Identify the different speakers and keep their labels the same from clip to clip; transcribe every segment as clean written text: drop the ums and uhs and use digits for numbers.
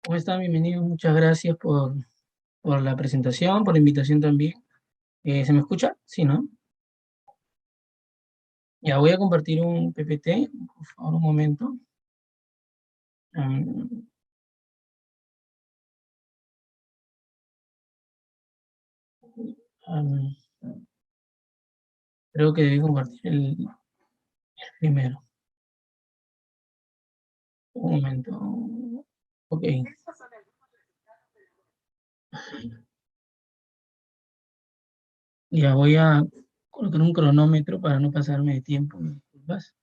Speaker 1: ¿Cómo están? Bienvenidos. Muchas gracias por la presentación, por la invitación también. ¿Se me escucha? Sí, ¿no? Ya voy a compartir un PPT, por favor, un momento. Mm, mm, Creo que debí compartir el primero. Un momento. Ok. Ya voy a colocar un cronómetro para no pasarme de tiempo. Disculpas.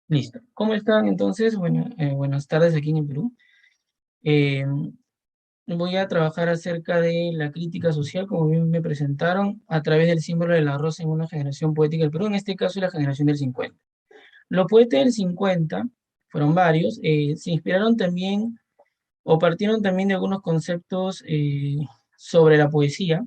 Speaker 1: Listo. ¿Cómo están entonces? Bueno, buenas tardes aquí en el Perú. Eh, Voy a trabajar acerca de la crítica social, como bien me presentaron, a través del símbolo de la rosa en una generación poética del Perú, en este caso la generación del 50. Los poetas del 50 fueron varios, se inspiraron también o partieron también de algunos conceptos sobre la poesía,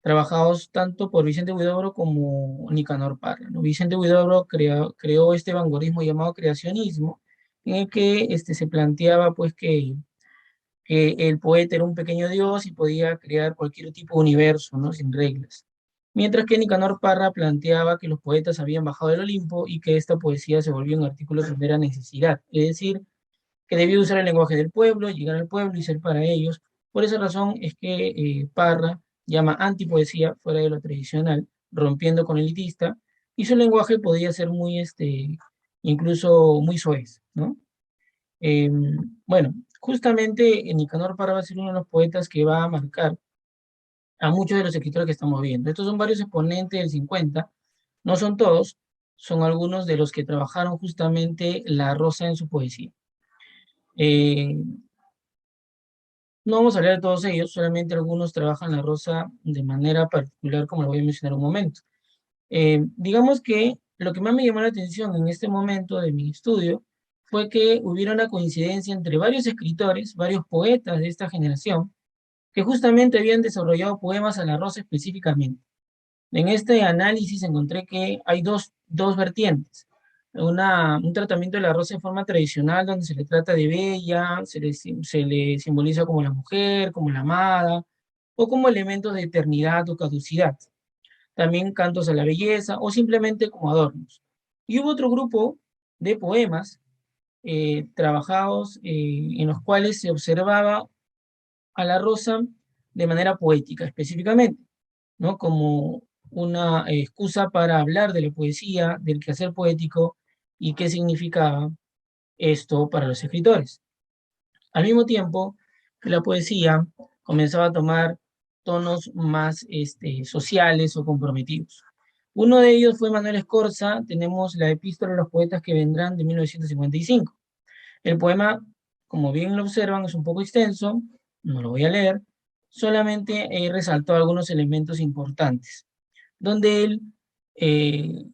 Speaker 1: trabajados tanto por Vicente Huidobro como Nicanor Parra, ¿no? Vicente Huidobro creó este vanguardismo llamado creacionismo, en el que se planteaba pues que el poeta era un pequeño dios y podía crear cualquier tipo de universo, ¿no? Sin reglas. Mientras que Nicanor Parra planteaba que los poetas habían bajado del Olimpo y que esta poesía se volvió un artículo de primera necesidad, es decir, que debía usar el lenguaje del pueblo, llegar al pueblo y ser para ellos. Por esa razón es que Parra llama antipoesía fuera de lo tradicional, rompiendo con el elitista, y su lenguaje podía ser muy, incluso muy soez, ¿no? Eh, bueno, justamente Nicanor Parra va a ser uno de los poetas que va a marcar a muchos de los escritores que estamos viendo. Estos son varios exponentes del 50, no son todos, son algunos de los que trabajaron justamente la rosa en su poesía. Eh, no vamos a hablar de todos ellos, solamente algunos trabajan la rosa de manera particular, como lo voy a mencionar un momento. Digamos que lo que más me llamó la atención en este momento de mi estudio fue que hubiera una coincidencia entre varios escritores, varios poetas de esta generación, que justamente habían desarrollado poemas a la rosa específicamente. En este análisis encontré que hay dos vertientes. Un tratamiento de la rosa en forma tradicional, donde se le trata de bella, se le simboliza como la mujer, como la amada, o como elementos de eternidad o caducidad. También cantos a la belleza, o simplemente como adornos. Y hubo otro grupo de poemas trabajados en los cuales se observaba a la rosa de manera poética específicamente, ¿no? Como una excusa para hablar de la poesía, del quehacer poético y qué significaba esto para los escritores. Al mismo tiempo que la poesía comenzaba a tomar tonos más sociales o comprometidos. Uno de ellos fue Manuel Escorza, tenemos la Epístola de los Poetas que vendrán de 1955. El poema, como bien lo observan, es un poco extenso, no lo voy a leer, solamente he resaltado algunos elementos importantes, donde él eh,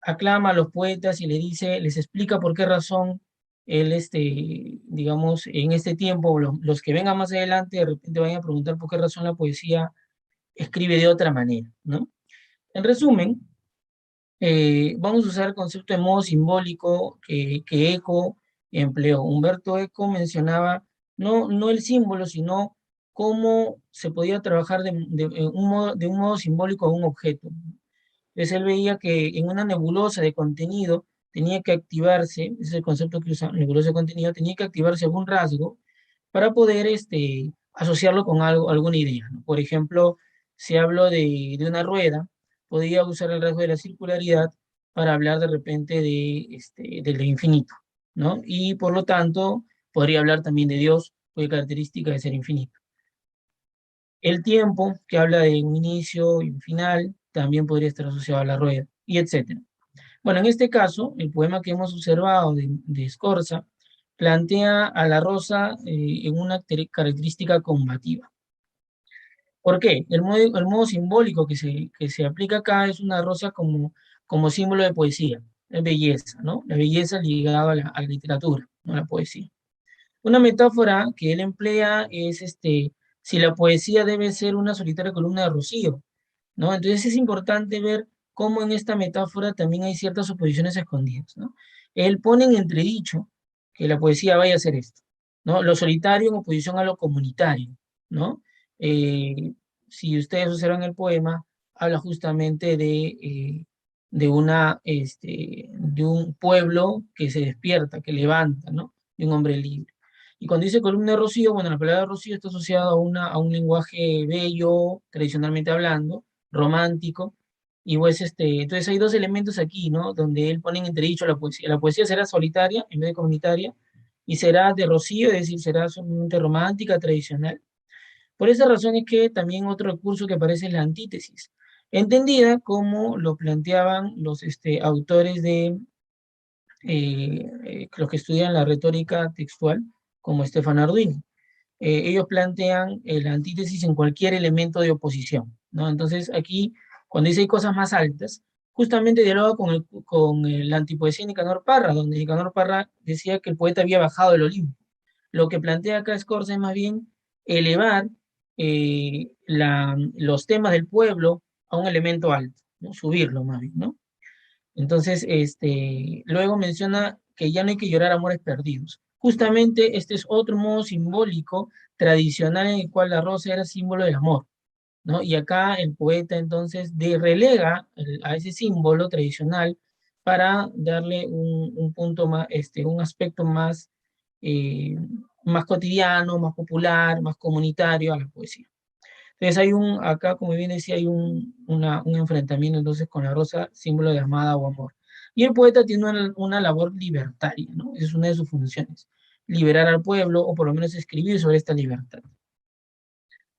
Speaker 1: aclama a los poetas y les explica por qué razón él, digamos, en este tiempo, los que vengan más adelante, de repente vayan a preguntar por qué razón la poesía escribe de otra manera, ¿no? En resumen, vamos a usar el concepto de modo simbólico que Eco empleó. Humberto Eco mencionaba no el símbolo, sino cómo se podía trabajar de un modo simbólico a un objeto. Entonces él veía que en una nebulosa de contenido tenía que activarse, ese es el concepto que usa, nebulosa de contenido, tenía que activarse algún rasgo para poder asociarlo con algo, alguna idea, ¿no? Por ejemplo, si hablo de una rueda, podría usar el rasgo de la circularidad para hablar de repente de lo infinito, ¿no? Y por lo tanto, podría hablar también de Dios, cuya característica de ser infinito. El tiempo, que habla de un inicio y un final, también podría estar asociado a la rueda, y etcétera. Bueno, en este caso, el poema que hemos observado de Scorza plantea a la rosa en una característica combativa. ¿Por qué? El modo simbólico que se aplica acá es una rosa como símbolo de poesía, es belleza, ¿no? La belleza ligada a la literatura, no a la poesía. Una metáfora que él emplea es si la poesía debe ser una solitaria columna de rocío, ¿no? Entonces es importante ver cómo en esta metáfora también hay ciertas oposiciones escondidas, ¿no? Él pone en entredicho que la poesía vaya a ser esto, ¿no? Lo solitario en oposición a lo comunitario, ¿no? Eh, si ustedes observan el poema, habla justamente de un pueblo que se despierta, que levanta, ¿no? De un hombre libre. Y cuando dice columna de rocío, bueno, la palabra rocío está asociada a un lenguaje bello, tradicionalmente hablando, romántico, y pues entonces hay dos elementos aquí, ¿no? Donde él pone en entredicho la poesía. La poesía será solitaria en vez de comunitaria, y será de rocío, es decir, será solamente romántica, tradicional. Por esa razón es que también otro recurso que aparece es la antítesis, entendida como lo planteaban los autores los que estudian la retórica textual, como Stefano Arduino. Ellos plantean la antítesis en cualquier elemento de oposición, ¿no? Entonces aquí, cuando dice hay cosas más altas, justamente dialoga con la antipoesía de Nicanor Parra, donde Nicanor Parra decía que el poeta había bajado del Olimpo. Lo que plantea acá Scorza es más bien elevar los temas del pueblo a un elemento alto, ¿no? Subirlo más bien, ¿no? Entonces, luego menciona que ya no hay que llorar amores perdidos. Justamente este es otro modo simbólico tradicional en el cual la rosa era símbolo del amor, ¿no? Y acá el poeta entonces relega a ese símbolo tradicional para darle un punto más, un aspecto más, eh, más cotidiano, más popular, más comunitario a la poesía. Entonces acá como bien decía, hay un enfrentamiento entonces con la rosa, símbolo de amada o amor. Y el poeta tiene una labor libertaria, ¿no? Esa es una de sus funciones, liberar al pueblo o por lo menos escribir sobre esta libertad.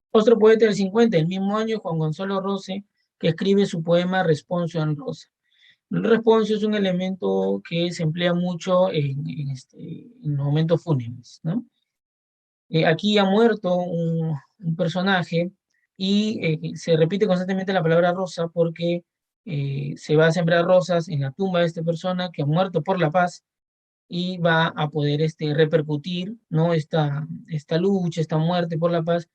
Speaker 1: Otro poeta del 50, el mismo año, Juan Gonzalo Rose, que escribe su poema Responso en Rosa. El responso es un elemento que se emplea mucho en momentos fúnebres, ¿no? Aquí ha muerto un personaje y se repite constantemente la palabra rosa porque se va a sembrar rosas en la tumba de esta persona que ha muerto por la paz y va a poder repercutir, ¿no? Esta lucha, esta muerte por la paz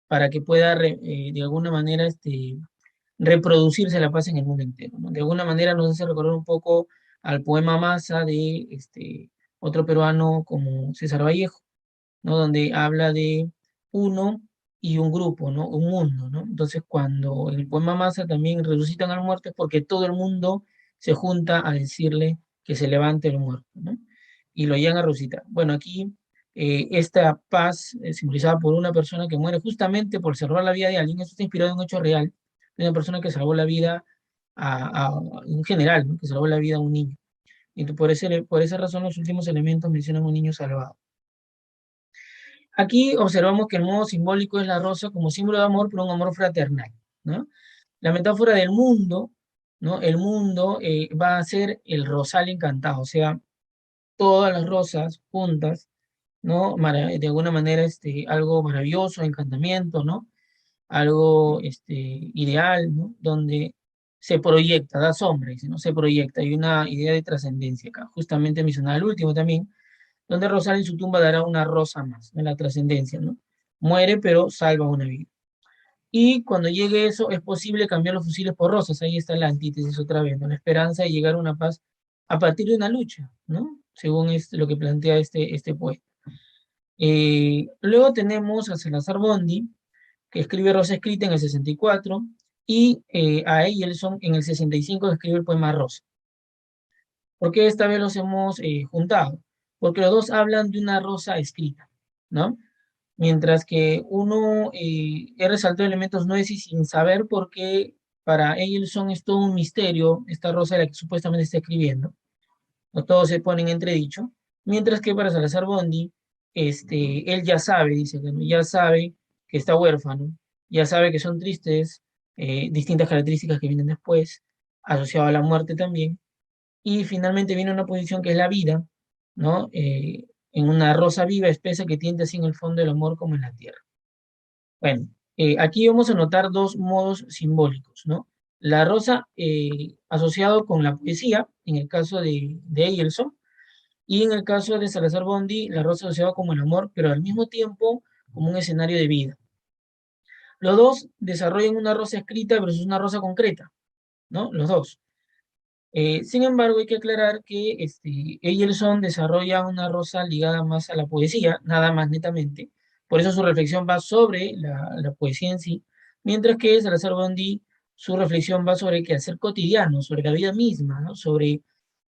Speaker 1: para que pueda de alguna manera reproducirse la paz en el mundo entero, ¿no? De alguna manera nos hace recordar un poco al poema Masa de otro peruano como César Vallejo, ¿no? Donde habla de uno y un grupo, ¿no? Un mundo, ¿no? Entonces, cuando en el poema Masa también resucitan al muerto es porque todo el mundo se junta a decirle que se levante el muerto, ¿no? Y lo llegan a resucitar. Bueno, aquí esta paz simbolizada por una persona que muere justamente por salvar la vida de alguien, esto está inspirado en un hecho real, de una persona que salvó la vida a un general, ¿no? Que salvó la vida a un niño. Y por esa razón los últimos elementos mencionan un niño salvado. Aquí observamos que el modo simbólico es la rosa como símbolo de amor, pero un amor fraternal, ¿no? La metáfora del mundo, ¿no? El mundo va a ser el rosal encantado, o sea, todas las rosas juntas, ¿no? De alguna manera, algo maravilloso, encantamiento, ¿no? Algo, ideal, ¿no? Donde se proyecta, da sombra, dice, ¿no? Se proyecta, hay una idea de trascendencia acá. Justamente mencionaba el último también, donde Rosal en su tumba dará una rosa más, en la trascendencia, ¿no? Muere, pero salva una vida. Y cuando llegue eso, es posible cambiar los fusiles por rosas. Ahí está la antítesis otra vez, ¿no? La esperanza de llegar a una paz a partir de una lucha, ¿no? Según lo que plantea este poeta. Luego tenemos a Salazar Bondi, que escribe Rosa Escrita en el 64, y a Eyelson en el 65 que escribe el poema Rosa. ¿Por qué esta vez los hemos juntado? Porque los dos hablan de una rosa escrita, ¿no? Mientras que uno he resaltado elementos nueces sin saber por qué para Eyelson es todo un misterio esta rosa de la que supuestamente está escribiendo, no todos se ponen en entredicho, mientras que para Salazar Bondi, él ya sabe, dice, que ya sabe que está huérfano, ya sabe que son tristes, distintas características que vienen después, asociado a la muerte también, y finalmente viene una posición que es la vida, ¿no? En una rosa viva, espesa, que tiende así en el fondo del amor como en la tierra. Bueno, aquí vamos a notar dos modos simbólicos, ¿no? La rosa asociado con la poesía, en el caso de Eyelson, y en el caso de Salazar Bondi, la rosa asociada como el amor, pero al mismo tiempo como un escenario de vida. Los dos desarrollan una rosa escrita versus una rosa concreta, ¿no? Los dos. Sin embargo, hay que aclarar que Eyelson desarrolla una rosa ligada más a la poesía, nada más netamente. Por eso su reflexión va sobre la poesía en sí, mientras que Salazar Bondi, su reflexión va sobre el quehacer cotidiano, sobre la vida misma, ¿no? Sobre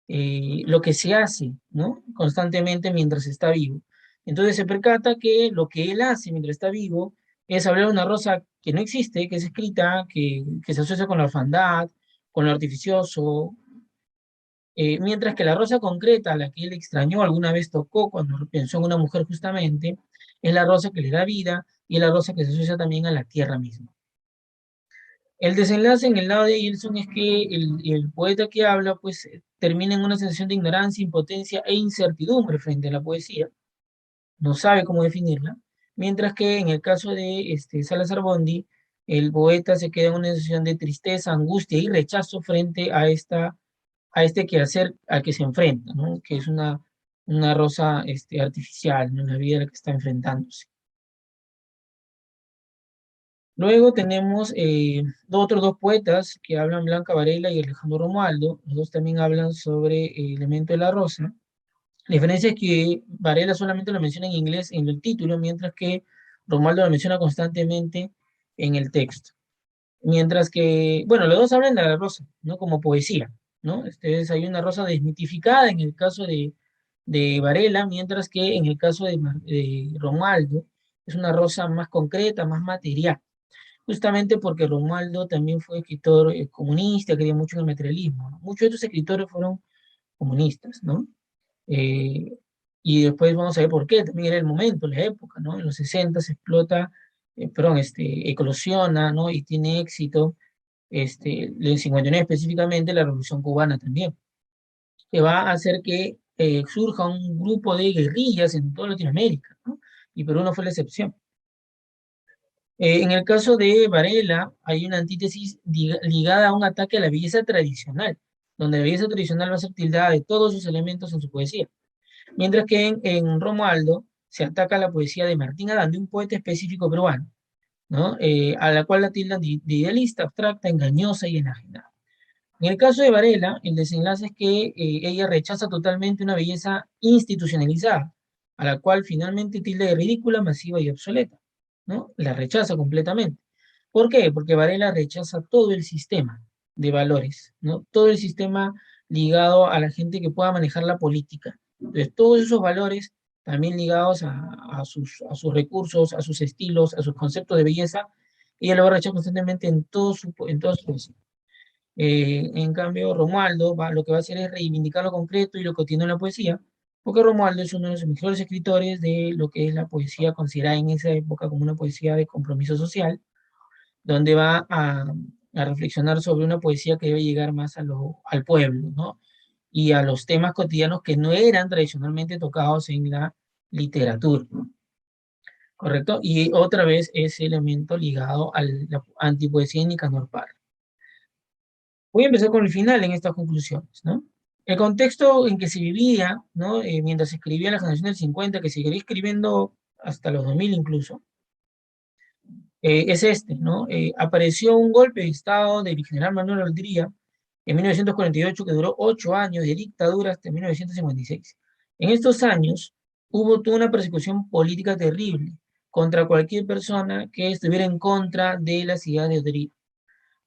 Speaker 1: lo que se hace, ¿no? Constantemente mientras está vivo. Entonces se percata que lo que él hace mientras está vivo es hablar de una rosa que no existe, que es escrita, que se asocia con la orfandad, con lo artificioso, mientras que la rosa concreta, la que él extrañó, alguna vez tocó cuando pensó en una mujer justamente, es la rosa que le da vida y es la rosa que se asocia también a la tierra misma. El desenlace en el lado de Gilson es que el poeta que habla pues termina en una sensación de ignorancia, impotencia e incertidumbre frente a la poesía, no sabe cómo definirla, mientras que en el caso de Salazar Bondi, el poeta se queda en una sensación de tristeza, angustia y rechazo frente a este quehacer al que se enfrenta, ¿no? Que es una rosa artificial, ¿no? La vida a la que está enfrentándose. Luego tenemos otros dos poetas que hablan, Blanca Varela y Alejandro Romualdo. Los dos también hablan sobre el elemento de la rosa. La diferencia es que Varela solamente lo menciona en inglés en el título, mientras que Romualdo lo menciona constantemente en el texto. Mientras que, bueno, los dos hablan de la rosa, ¿no? Como poesía, ¿no? Hay una rosa desmitificada en el caso de Varela, mientras que en el caso de Romualdo es una rosa más concreta, más material, justamente porque Romualdo también fue escritor comunista, creía mucho en el materialismo, ¿no? Muchos de estos escritores fueron comunistas, ¿no? Eh, y después vamos a ver por qué, también era el momento, la época, ¿no? En los 60 se explota, perdón, eclosiona, ¿no? Y tiene éxito, en 59 específicamente, la Revolución Cubana también, que va a hacer que surja un grupo de guerrillas en toda Latinoamérica, ¿no? Y Perú no fue la excepción. En el caso de Varela, hay una antítesis ligada a un ataque a la belleza tradicional, donde la belleza tradicional va a ser tildada de todos sus elementos en su poesía. Mientras que en Romualdo se ataca la poesía de Martín Adán, de un poeta específico peruano, ¿no? A la cual la tildan de idealista, abstracta, engañosa y enajenada. En el caso de Varela, el desenlace es que ella rechaza totalmente una belleza institucionalizada, a la cual finalmente tilda de ridícula, masiva y obsoleta, ¿no? La rechaza completamente. ¿Por qué? Porque Varela rechaza todo el sistema de valores, ¿no? Todo el sistema ligado a la gente que pueda manejar la política. Entonces, todos esos valores, también ligados a sus recursos, a sus estilos, a sus conceptos de belleza, ella lo va a rechazar constantemente en todo su poesía. En cambio, Romualdo lo que va a hacer es reivindicar lo concreto y lo cotidiano en la poesía, porque Romualdo es uno de los mejores escritores de lo que es la poesía considerada en esa época como una poesía de compromiso social, donde va a reflexionar sobre una poesía que debe llegar más al pueblo, ¿no? Y a los temas cotidianos que no eran tradicionalmente tocados en la literatura, ¿correcto? Y otra vez ese elemento ligado a la antipoesía de Nicanor Parra. Voy a empezar con el final en estas conclusiones, ¿no? El contexto en que se vivía, ¿no? Mientras se escribía la generación del 50, que seguiría escribiendo hasta los 2000 incluso, es ¿no? Apareció un golpe de Estado del general Manuel Aldría en 1948 que duró 8 años de dictadura hasta 1956. En estos años hubo toda una persecución política terrible contra cualquier persona que estuviera en contra de las ideas de Aldría.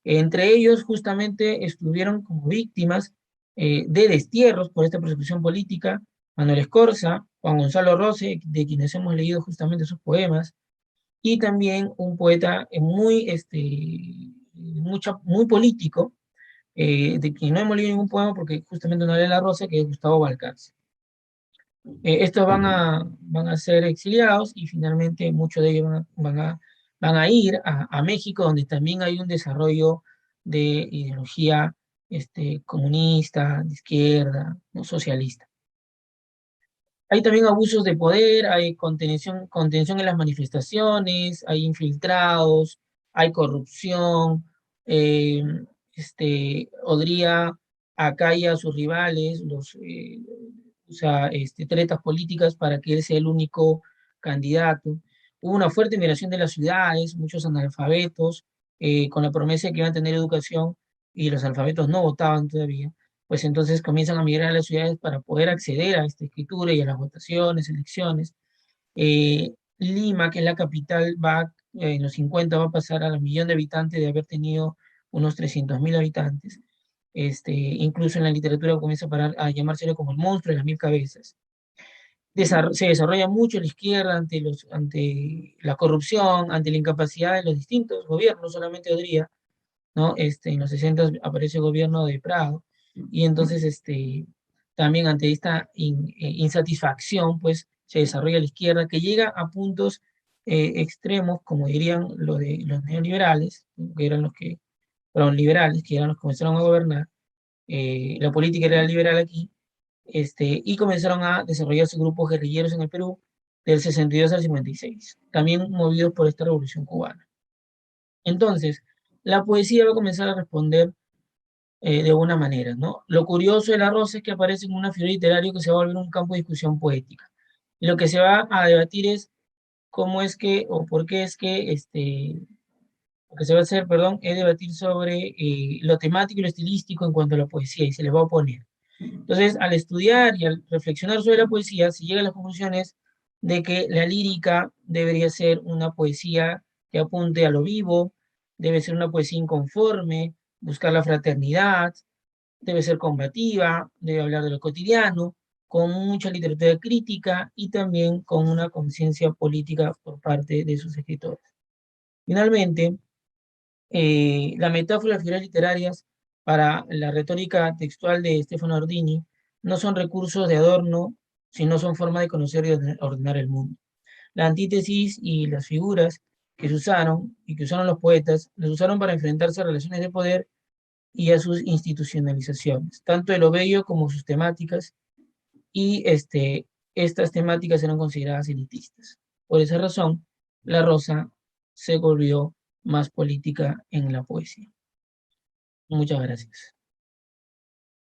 Speaker 1: Entre ellos, justamente, estuvieron como víctimas de destierros por esta persecución política Manuel Escorza, Juan Gonzalo Rose, de quienes hemos leído justamente sus poemas, y también un poeta muy político, de quien no hemos leído ningún poema porque justamente no lee La Rosa, que es Gustavo Balcarce. Estos van a ser exiliados y finalmente muchos de ellos van a ir a México, donde también hay un desarrollo de ideología comunista, de izquierda, ¿no? Socialista. Hay también abusos de poder, hay contención en las manifestaciones, hay infiltrados, hay corrupción, eh, Odría acalla a sus rivales, usa tretas políticas para que él sea el único candidato. Hubo una fuerte migración de las ciudades, muchos analfabetos, con la promesa de que iban a tener educación y los alfabetos no votaban todavía. pues entonces comienzan a migrar a las ciudades para poder acceder a esta escritura y a las votaciones, elecciones. Lima, que es la capital, en los 50 va a pasar a la millón de habitantes de haber tenido unos 300.000 habitantes. Incluso en la literatura comienza a llamárselo como el monstruo de las mil cabezas. Se desarrolla mucho la izquierda ante la corrupción, ante la incapacidad de los distintos gobiernos, no solamente Odría, ¿no? En los 60 aparece el gobierno de Prado, y entonces también ante esta insatisfacción, pues se desarrolla la izquierda que llega a puntos extremos, como dirían los neoliberales, que eran perdón, liberales, que eran los que comenzaron a gobernar. La política era liberal aquí, y comenzaron a desarrollarse grupos guerrilleros en el Perú del 62 al 56, también movidos por esta revolución cubana. Entonces, la poesía va a comenzar a responder de alguna manera, ¿no? Lo curioso de La Rosa es que aparece en una figura literaria que se va a volver un campo de discusión poética. Y lo que se va a debatir es cómo es que, o por qué es que, lo que se va a hacer, perdón, es debatir sobre lo temático y lo estilístico en cuanto a la poesía, y se les va a oponer. Entonces, al estudiar y al reflexionar sobre la poesía, se llega a las conclusiones de que la lírica debería ser una poesía que apunte a lo vivo, debe ser una poesía inconforme, buscar la fraternidad, debe ser combativa, debe hablar de lo cotidiano, con mucha literatura crítica y también con una conciencia política por parte de sus escritores. Finalmente, la metáfora y las figuras literarias para la retórica textual de Stefano Ordini no son recursos de adorno, sino son formas de conocer y ordenar el mundo. La antítesis y las figuras que se usaron y que usaron los poetas, las usaron para enfrentarse a relaciones de poder y a sus institucionalizaciones, tanto de lo bello como sus temáticas, y estas temáticas eran consideradas elitistas. Por esa razón, la rosa se volvió más política en la poesía. Muchas gracias.